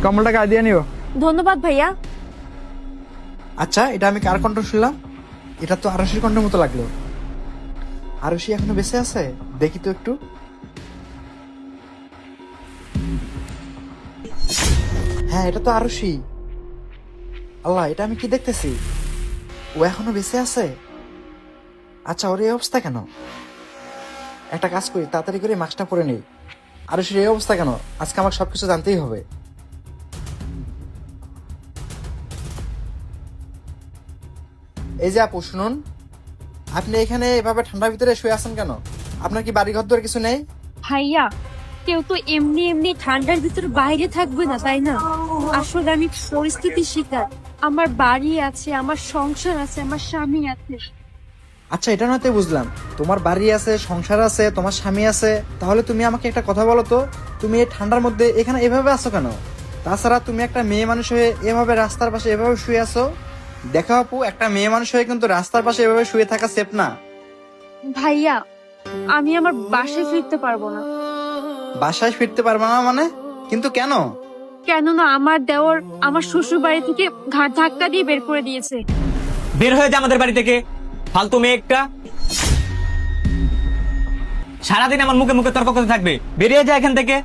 কম্বলটা গায়ে দিয়ে নিও। ধন্যবাদ ভাইয়া। আচ্ছা, এটা আমি কার কণ্ঠ শুনলাম? এটা তো আরশির কণ্ঠের মতো লাগলো। আরশি এখনো বেঁচে আছে? দেখি তো একটু। হ্যাঁ, এটা তো আরশি। আল্লাহ, এটা আমি কি দেখতেছি? ও এখনো বেঁচে আছে? আচ্ছা, ওর এই অবস্থা কেন? একটা কাজ করি, তাড়াতাড়ি করে মাস্কটা পরে নেই। আরশির এই অবস্থা কেন? আজকে আমাকে সবকিছু জানতেই হবে। এই যে আপু, শুনুন, আপনি এখানে এভাবে ঠান্ডার ভিতরে শুয়ে আছেন কেন? আপনার কি বাড়ি ঘর দর কিছু নেই? ভাইয়া, কেউ তো এমনি এমনি ঠান্ডার ভিতরে বাইরে থাকবে না, তাই না? আসলে আমি পরিস্থিতির শিকার। আমার বাড়ি আছে, আমার সংসার আছে, আমার স্বামী আছে। আচ্ছা, এটা নয়তো বুঝলাম, তোমার বাড়ি আছে, সংসার আছে, তোমার স্বামী আছে, তাহলে তুমি আমাকে একটা কথা বলো তো, তুমি এই ঠান্ডার মধ্যে এখানে এভাবে আছো কেন? তাছাড়া তুমি একটা মেয়ে মানুষ হয়ে এভাবে রাস্তার পাশে এভাবে শুয়ে আছো? দেখো আপু, একটা মেয়ে মানুষ হয়ে কিন্তু রাস্তার পাশে এভাবে শুয়ে থাকা সেফ না। ভাইয়া, আমি আমার বাসায় ফিরতে পারবো না। বাসায় ফিরতে পারবে না মানে? কিন্তু কেন? কেননা আমার দেওর আমার শ্বশুর বাড়ি থেকে ঘাট ধাক্কা দিয়ে বের করে দিয়েছে। বের হয়ে যা আমাদের বাড়ি থেকে, ফালতু মেয়ে একটা। সারাদিন আমার মুখে মুখে তর্ক করতে থাকবে। বেরিয়ে যা এখান থেকে।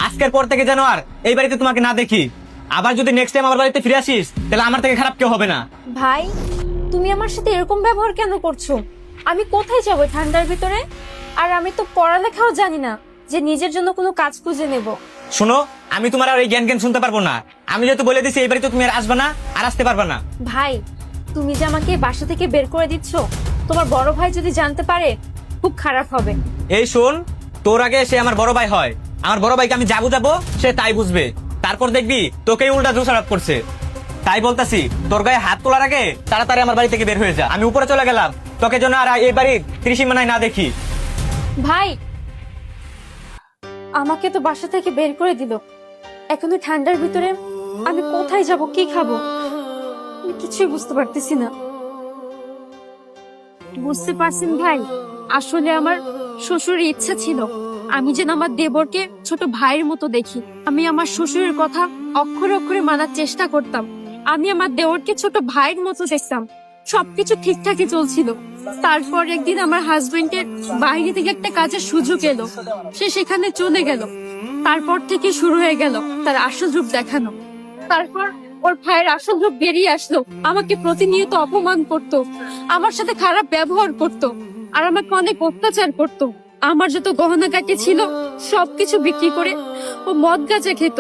আজকের পর থেকে যেন আর এই বাড়িতে তোমাকে না দেখি। আবার যদি নেক্সট টাইম আমার বাড়িতে ফিরে আসিস, তাহলে আমার থেকে খারাপ কেউ হবে না। ভাই, তুমি আমার সাথে এরকম ব্যবহার কেন করছো? আমি কোথায় যাবো ঠান্ডার ভিতরে? আর আমি তো পড়ালেখাও জানি না যে নিজের জন্য কোনো কাজ খুঁজে নেব। শোনো, আমি তোমার আর এই জ্ঞান জ্ঞান শুনতে পারবো না। আমি যেহেতু বলে দিছি এই বাড়িতে তুমি আর আসবে না, আর আসতে পারবে না। ভাই, তুমি যে আমাকে বাসা থেকে বের করে দিচ্ছ, তোমার বড় ভাই যদি জানতে পারে খুব খারাপ হবে। এই শোন, তোর আগে সে আমার বড় ভাই হয়। আমার বড় ভাইকে আমি যা বুঝাবো সে তাই বুঝবে। তারপর দেখবি তোকেই উল্টা দোষারোপ করছে। তাই বলতাছি, তোর গায়ে হাত তোলার আগে তাড়াতাড়ি আমার বাড়ি থেকে বের হয়ে যা। আমি উপরে চলে গেলাম, তোকে যেন আর এই বাড়ির ত্রিসীমানায় না দেখি। ভাই, আমাকে তো বাসা থেকে বের করে দিল। এখন ওই ঠান্ডার ভিতরে আমি কোথায় যাব, কি খাবো? আমি কিছুই বুঝতে পারতেছি না। বুঝতে পারছেন ভাই, আসলে আমার শ্বশুরের ইচ্ছা ছিল আমি যেন আমার দেবরকে ছোট ভাইয়ের মতো দেখি। আমি আমার শ্বশুরের কথা অক্ষরে অক্ষরে মানার চেষ্টা করতাম। আমি আমার দেবরকে ছোট ভাইয়ের মতো দেখতাম। সবকিছু ঠিকঠাকই চলছিল। তারপর একদিন আমার হাজবেন্ডের বাইরে থেকে একটা কাজের সুযোগ এলো, সে সেখানে চলে গেল। তারপর থেকে শুরু হয়ে গেল তার আসল রূপ দেখানো। তারপর ওর ভাইয়ের আসল রূপ বেরিয়ে আসলো, আমাকে প্রতিনিয়ত অপমান করত, আমার সাথে খারাপ ব্যবহার করত, আর আমাকে অনেক অত্যাচার করত। আমার যত গহনা গাটি ছিল সবকিছু বিক্রি করে ও মদ গাঁজা খেত।